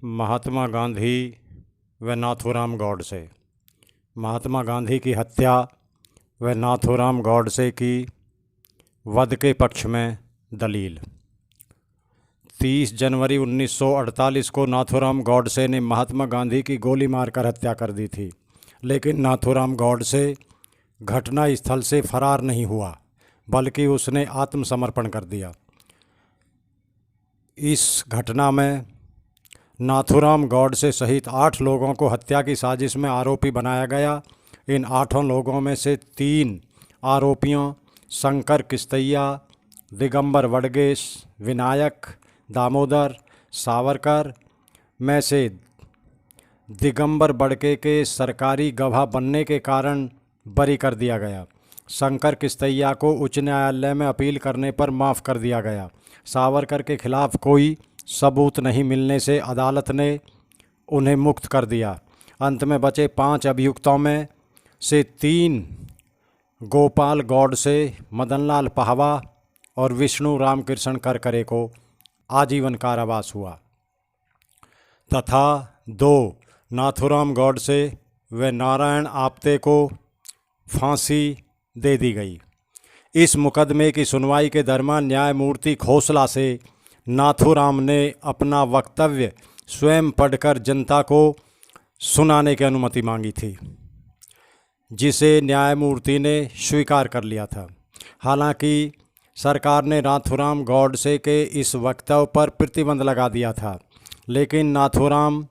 महात्मा गांधी व नाथूराम गॉडसे। महात्मा गांधी की हत्या व नाथूराम गॉडसे की वध के पक्ष में दलील। 30 जनवरी 1948 को नाथूराम गॉडसे ने महात्मा गांधी की गोली मारकर हत्या कर दी थी, लेकिन नाथूराम गॉडसे घटना स्थल से फरार नहीं हुआ, बल्कि उसने आत्मसमर्पण कर दिया। इस घटना में नाथूराम गॉडसे सहित 8 लोगों को हत्या की साजिश में आरोपी बनाया गया। इन 8 लोगों में से 3 आरोपियों शंकर किस्तैया, दिगंबर वडगेश, विनायक, दामोदर, सावरकर में से दिगंबर बड़के के सरकारी गवाह बनने के कारण बरी कर दिया गया। शंकर किस्तैया को उच्च न्यायालय में अपील करने पर माफ़ कर दिया गया। सावरकर के खिलाफ कोई सबूत नहीं मिलने से अदालत ने उन्हें मुक्त कर दिया। अंत में बचे 5 अभियुक्तों में से 3 गोपाल गॉडसे, मदनलाल पाहवा और विष्णु रामकृष्ण करकरे को आजीवन कारावास हुआ तथा 2 नाथूराम गॉडसे व नारायण आप्टे को फांसी दे दी गई। इस मुकदमे की सुनवाई के दरमियान न्यायमूर्ति खोसला से नाथूराम ने अपना वक्तव्य स्वयं पढ़कर जनता को सुनाने की अनुमति मांगी थी, जिसे न्यायमूर्ति ने स्वीकार कर लिया था। हालांकि सरकार ने नाथूराम गॉडसे के इस वक्तव्य पर प्रतिबंध लगा दिया था, लेकिन नाथूराम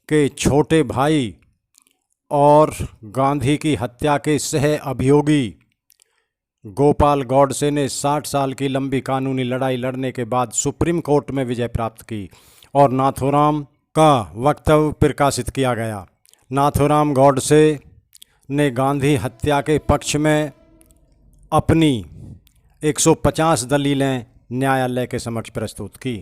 के छोटे भाई और गांधी की हत्या के सह अभियोगी गोपाल गॉडसे ने 60 साल की लंबी कानूनी लड़ाई लड़ने के बाद सुप्रीम कोर्ट में विजय प्राप्त की और नाथूराम का वक्तव्य प्रकाशित किया गया। नाथूराम गॉडसे ने गांधी हत्या के पक्ष में अपनी 150 दलीलें न्यायालय के समक्ष प्रस्तुत की।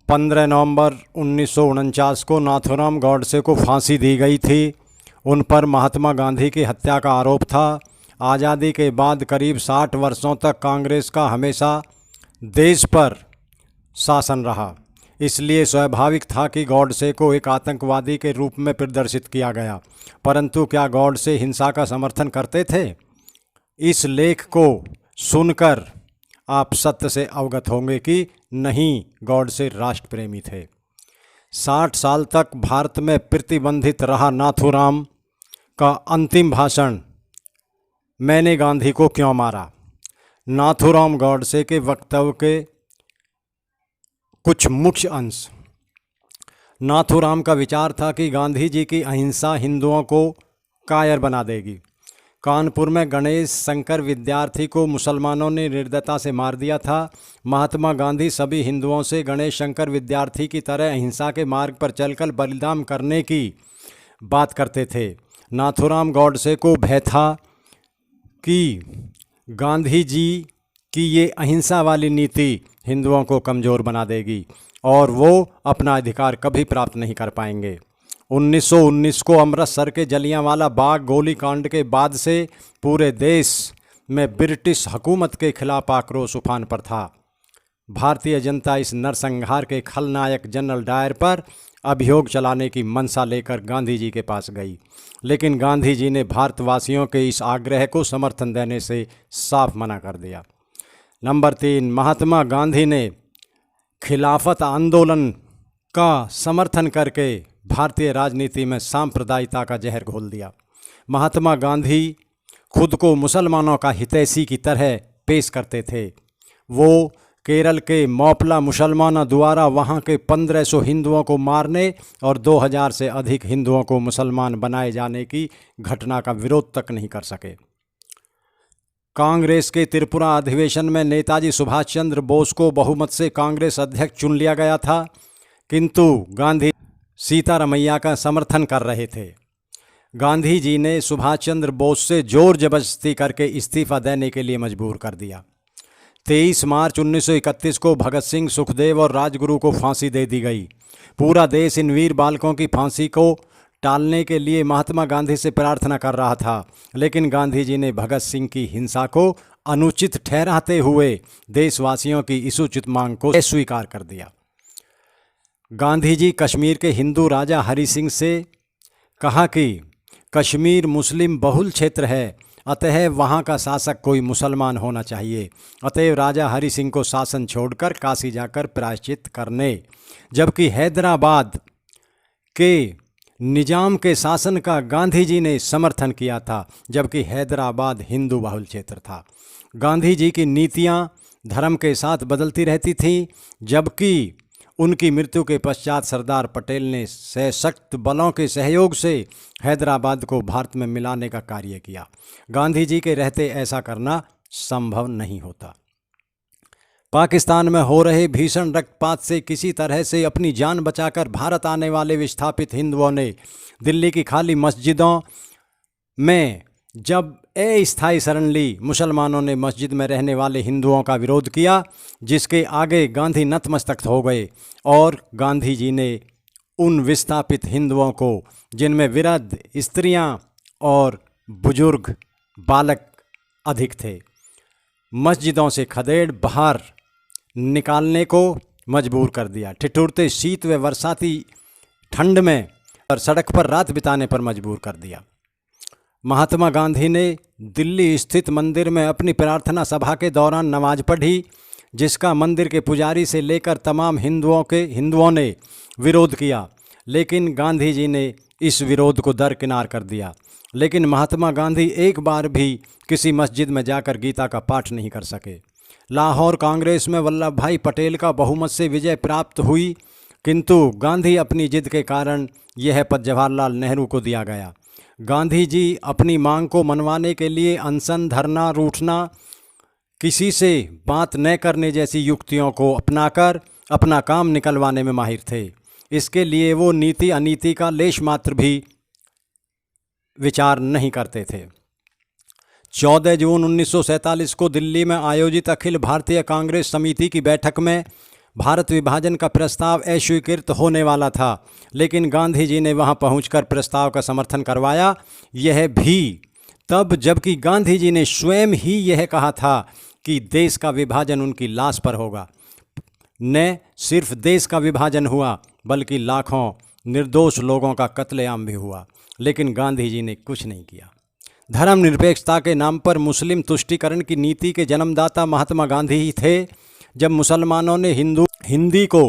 15 नवंबर 1949 को नाथूराम गॉडसे को फांसी दी गई थी। उन पर महात्मा गांधी की हत्या का आरोप था। आज़ादी के बाद करीब 60 वर्षों तक कांग्रेस का हमेशा देश पर शासन रहा, इसलिए स्वाभाविक था कि गॉडसे को एक आतंकवादी के रूप में प्रदर्शित किया गया। परंतु क्या गॉडसे हिंसा का समर्थन करते थे? इस लेख को सुनकर आप सत्य से अवगत होंगे कि नहीं, गॉडसे राष्ट्र प्रेमी थे। 60 साल तक भारत में प्रतिबंधित रहा नाथूराम का अंतिम भाषण, मैंने गांधी को क्यों मारा, नाथूराम गॉडसे के वक्तव्य के कुछ मुख्य अंश। नाथूराम का विचार था कि गांधी जी की अहिंसा हिंदुओं को कायर बना देगी। कानपुर में गणेश शंकर विद्यार्थी को मुसलमानों ने निर्दयता से मार दिया था। महात्मा गांधी सभी हिंदुओं से गणेश शंकर विद्यार्थी की तरह अहिंसा के मार्ग पर चलकर बलिदान करने की बात करते थे। नाथूराम गॉडसे को भय था कि गांधी जी की ये अहिंसा वाली नीति हिंदुओं को कमज़ोर बना देगी और वो अपना अधिकार कभी प्राप्त नहीं कर पाएंगे। 1919 को अमृतसर के जलियांवाला बाग गोलीकांड के बाद से पूरे देश में ब्रिटिश हुकूमत के खिलाफ आक्रोश उफान पर था। भारतीय जनता इस नरसंहार के खलनायक जनरल डायर पर अभियोग चलाने की मंशा लेकर गांधी जी के पास गई, लेकिन गांधी जी ने भारतवासियों के इस आग्रह को समर्थन देने से साफ मना कर दिया। नंबर 3, महात्मा गांधी ने खिलाफत आंदोलन का समर्थन करके भारतीय राजनीति में सांप्रदायिकता का जहर घोल दिया। महात्मा गांधी खुद को मुसलमानों का हितैषी की तरह पेश करते थे। वो केरल के मौपला मुसलमानों द्वारा वहाँ के 1500 हिंदुओं को मारने और 2000 से अधिक हिंदुओं को मुसलमान बनाए जाने की घटना का विरोध तक नहीं कर सके। कांग्रेस के त्रिपुरा अधिवेशन में नेताजी सुभाष चंद्र बोस को बहुमत से कांग्रेस अध्यक्ष चुन लिया गया था, किंतु गांधी सीतारमैया का समर्थन कर रहे थे। गांधी जी ने सुभाष चंद्र बोस से जोर जबरदस्ती करके इस्तीफा देने के लिए मजबूर कर दिया। 23 मार्च 1931 को भगत सिंह, सुखदेव और राजगुरु को फांसी दे दी गई। पूरा देश इन वीर बालकों की फांसी को टालने के लिए महात्मा गांधी से प्रार्थना कर रहा था, लेकिन गांधी जी ने भगत सिंह की हिंसा को अनुचित ठहराते हुए देशवासियों की इस उचित मांग को अस्वीकार कर दिया। गांधी जी कश्मीर के हिंदू राजा हरि सिंह से कहा कि कश्मीर मुस्लिम बहुल क्षेत्र है, अतः वहाँ का शासक कोई मुसलमान होना चाहिए। अतएव राजा हरि सिंह को शासन छोड़कर काशी जाकर प्रायश्चित करने। जबकि हैदराबाद के निजाम के शासन का गांधी जी ने समर्थन किया था, जबकि हैदराबाद हिंदू बहुल क्षेत्र था। गांधी जी की नीतियां धर्म के साथ बदलती रहती थीं, जबकि उनकी मृत्यु के पश्चात सरदार पटेल ने सशक्त बलों के सहयोग से हैदराबाद को भारत में मिलाने का कार्य किया। गांधी जी के रहते ऐसा करना संभव नहीं होता। पाकिस्तान में हो रहे भीषण रक्तपात से किसी तरह से अपनी जान बचाकर भारत आने वाले विस्थापित हिंदुओं ने दिल्ली की खाली मस्जिदों में जब अस्थायी शरण ली, मुसलमानों ने मस्जिद में रहने वाले हिंदुओं का विरोध किया, जिसके आगे गांधी नतमस्तक हो गए और गांधी जी ने उन विस्थापित हिंदुओं को, जिनमें वृद्ध, स्त्रियां और बुजुर्ग बालक अधिक थे, मस्जिदों से खदेड़ बाहर निकालने को मजबूर कर दिया। ठिठुरते शीत व बरसाती ठंड में और सड़क पर रात बिताने पर मजबूर कर दिया। महात्मा गांधी ने दिल्ली स्थित मंदिर में अपनी प्रार्थना सभा के दौरान नमाज पढ़ी, जिसका मंदिर के पुजारी से लेकर तमाम हिंदुओं ने विरोध किया, लेकिन गांधी जी ने इस विरोध को दरकिनार कर दिया। लेकिन महात्मा गांधी एक बार भी किसी मस्जिद में जाकर गीता का पाठ नहीं कर सके। लाहौर कांग्रेस में वल्लभ भाई पटेल का बहुमत से विजय प्राप्त हुई, किंतु गांधी अपनी जिद के कारण यह पद जवाहरलाल नेहरू को दिया गया। गांधी जी अपनी मांग को मनवाने के लिए अनशन, धरना, रूठना, किसी से बात न करने जैसी युक्तियों को अपनाकर अपना काम निकलवाने में माहिर थे। इसके लिए वो नीति अनीति का लेश मात्र भी विचार नहीं करते थे। 14 जून 1947 को दिल्ली में आयोजित अखिल भारतीय कांग्रेस समिति की बैठक में भारत विभाजन का प्रस्ताव अस्वीकृत होने वाला था, लेकिन गांधी जी ने वहां पहुंचकर प्रस्ताव का समर्थन करवाया। यह भी तब जबकि गांधी जी ने स्वयं ही यह कहा था कि देश का विभाजन उनकी लाश पर होगा। न सिर्फ देश का विभाजन हुआ, बल्कि लाखों निर्दोष लोगों का कत्लेआम भी हुआ, लेकिन गांधी जी ने कुछ नहीं किया। धर्मनिरपेक्षता के नाम पर मुस्लिम तुष्टीकरण की नीति के जन्मदाता महात्मा गांधी ही थे। जब मुसलमानों ने हिंदी को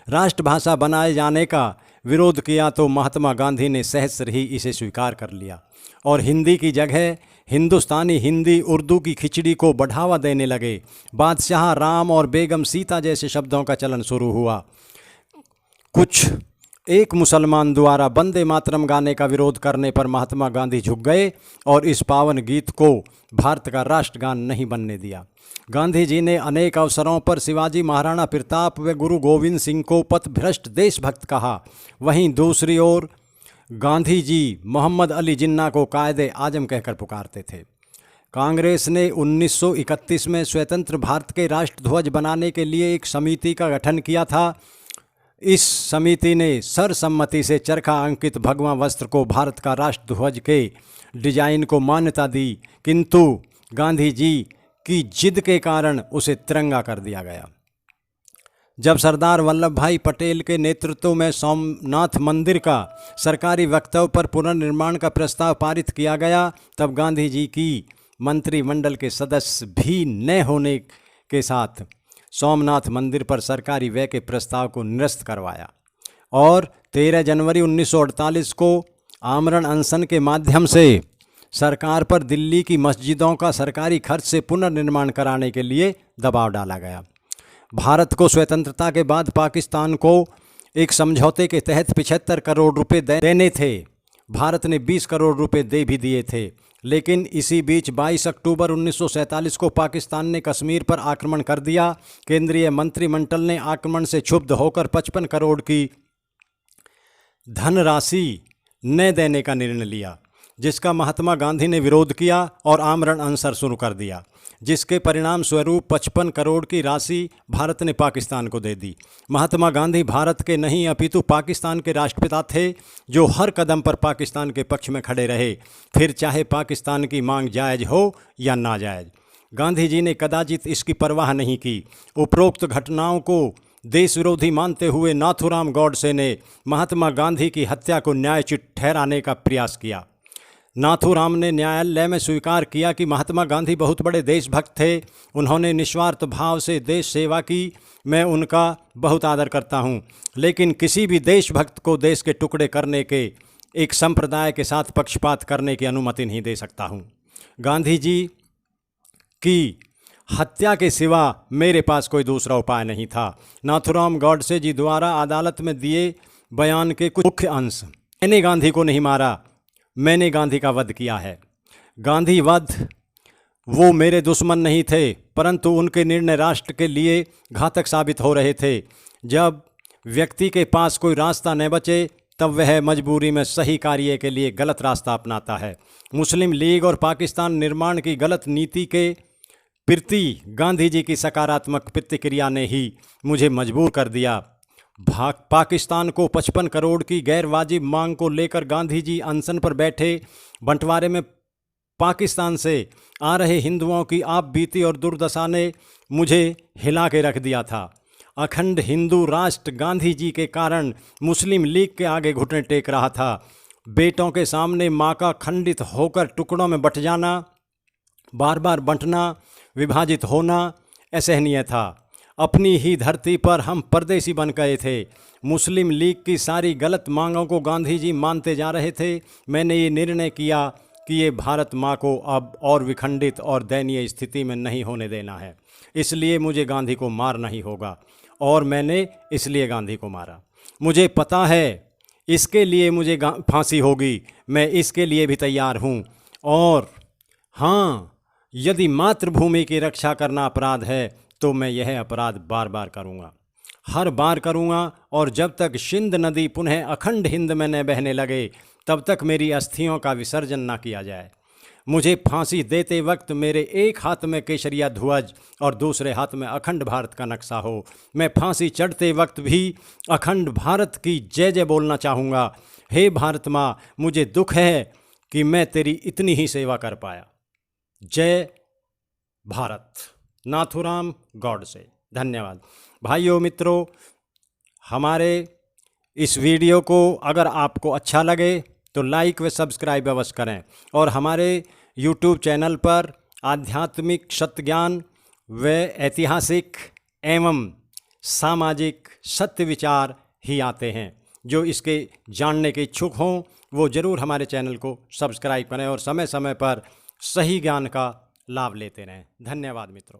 राष्ट्रभाषा बनाए जाने का विरोध किया तो महात्मा गांधी ने सहस्र ही इसे स्वीकार कर लिया और हिंदी की जगह हिंदुस्तानी हिंदी, उर्दू की खिचड़ी को बढ़ावा देने लगे। बादशाह राम और बेगम सीता जैसे शब्दों का चलन शुरू हुआ। एक मुसलमान द्वारा वंदे मातरम गाने का विरोध करने पर महात्मा गांधी झुक गए और इस पावन गीत को भारत का राष्ट्रगान नहीं बनने दिया। गांधी जी ने अनेक अवसरों पर शिवाजी, महाराणा प्रताप व गुरु गोविंद सिंह को पथभ्रष्ट देशभक्त कहा। वहीं दूसरी ओर गांधी जी मोहम्मद अली जिन्ना को कायदे आजम कहकर पुकारते थे। कांग्रेस ने 1931 में स्वतंत्र भारत के राष्ट्रध्वज बनाने के लिए एक समिति का गठन किया था। इस समिति ने सर्वसम्मति से चरखा अंकित भगवा वस्त्र को भारत का राष्ट्रध्वज के डिजाइन को मान्यता दी, किंतु गांधी जी की जिद के कारण उसे तिरंगा कर दिया गया। जब सरदार वल्लभ भाई पटेल के नेतृत्व में सोमनाथ मंदिर का सरकारी वक्तव्य पर पुनर्निर्माण का प्रस्ताव पारित किया गया, तब गांधी जी की मंत्रिमंडल के सदस्य भी न होने के साथ सोमनाथ मंदिर पर सरकारी व्यय के प्रस्ताव को निरस्त करवाया और 13 जनवरी 1948 को आमरण अनशन के माध्यम से सरकार पर दिल्ली की मस्जिदों का सरकारी खर्च से पुनर्निर्माण कराने के लिए दबाव डाला गया। भारत को स्वतंत्रता के बाद पाकिस्तान को एक समझौते के तहत 75 करोड़ रुपए देने थे। भारत ने 20 करोड़ रुपए दे भी दिए थे, लेकिन इसी बीच 22 अक्टूबर 1947 को पाकिस्तान ने कश्मीर पर आक्रमण कर दिया। केंद्रीय मंत्रिमंडल ने आक्रमण से क्षुब्ध होकर 55 करोड़ की धनराशि न देने का निर्णय लिया, जिसका महात्मा गांधी ने विरोध किया और आमरण अनशन शुरू कर दिया, जिसके परिणाम स्वरूप 55 करोड़ की राशि भारत ने पाकिस्तान को दे दी। महात्मा गांधी भारत के नहीं अपितु पाकिस्तान के राष्ट्रपिता थे, जो हर कदम पर पाकिस्तान के पक्ष में खड़े रहे, फिर चाहे पाकिस्तान की मांग जायज़ हो या नाजायज़। गांधी जी ने कदाचित इसकी परवाह नहीं की। उपरोक्त घटनाओं को देश विरोधी मानते हुए नाथूराम गॉडसे ने महात्मा गांधी की हत्या को न्यायोचित ठहराने का प्रयास किया। नाथूराम ने न्यायालय में स्वीकार किया कि महात्मा गांधी बहुत बड़े देशभक्त थे। उन्होंने निस्वार्थ भाव से देश सेवा की। मैं उनका बहुत आदर करता हूँ, लेकिन किसी भी देशभक्त को देश के टुकड़े करने के एक संप्रदाय के साथ पक्षपात करने की अनुमति नहीं दे सकता हूँ। गांधी जी की हत्या के सिवा मेरे पास कोई दूसरा उपाय नहीं था। नाथूराम गॉडसे जी द्वारा अदालत में दिए बयान के कुछ मुख्य अंश। मैंने गांधी को नहीं मारा, मैंने गांधी का वध किया है। गांधी वध, वो मेरे दुश्मन नहीं थे, परंतु उनके निर्णय राष्ट्र के लिए घातक साबित हो रहे थे। जब व्यक्ति के पास कोई रास्ता न बचे तब वह मजबूरी में सही कार्य के लिए गलत रास्ता अपनाता है। मुस्लिम लीग और पाकिस्तान निर्माण की गलत नीति के प्रति गांधी जी की सकारात्मक प्रतिक्रिया ने ही मुझे मजबूर कर दिया। पाकिस्तान को 55 करोड़ की गैर वाजिब मांग को लेकर गांधी जी अनशन पर बैठे। बंटवारे में पाकिस्तान से आ रहे हिंदुओं की आप बीती और दुर्दशा ने मुझे हिला के रख दिया था। अखंड हिंदू राष्ट्र गांधी जी के कारण मुस्लिम लीग के आगे घुटने टेक रहा था। बेटों के सामने माँ का खंडित होकर टुकड़ों में बंट जाना, बार बार बंटना, विभाजित होना असहनीय था। अपनी ही धरती पर हम परदेसी बन गए थे। मुस्लिम लीग की सारी गलत मांगों को गांधी जी मानते जा रहे थे। मैंने ये निर्णय किया कि ये भारत माँ को अब और विखंडित और दयनीय स्थिति में नहीं होने देना है, इसलिए मुझे गांधी को मारना ही होगा, और मैंने इसलिए गांधी को मारा। मुझे पता है इसके लिए मुझे फांसी होगी, मैं इसके लिए भी तैयार हूँ। और हाँ, यदि मातृभूमि की रक्षा करना अपराध है तो मैं यह अपराध बार बार करूँगा, हर बार करूँगा, और जब तक सिंध नदी पुनः अखंड हिंद में न बहने लगे तब तक मेरी अस्थियों का विसर्जन ना किया जाए। मुझे फांसी देते वक्त मेरे एक हाथ में केसरिया ध्वज और दूसरे हाथ में अखंड भारत का नक्शा हो। मैं फांसी चढ़ते वक्त भी अखंड भारत की जय जय बोलना चाहूँगा। हे भारत माँ, मुझे दुख है कि मैं तेरी इतनी ही सेवा कर पाया। जय भारत। नाथूराम गॉडसे। धन्यवाद। भाइयों मित्रों, हमारे इस वीडियो को अगर आपको अच्छा लगे तो लाइक व सब्सक्राइब अवश्य करें, और हमारे यूट्यूब चैनल पर आध्यात्मिक, सत्य ज्ञान व ऐतिहासिक एवं सामाजिक सत्य विचार ही आते हैं। जो इसके जानने के इच्छुक हों वो ज़रूर हमारे चैनल को सब्सक्राइब करें और समय समय पर सही ज्ञान का लाभ लेते रहें। धन्यवाद मित्रों।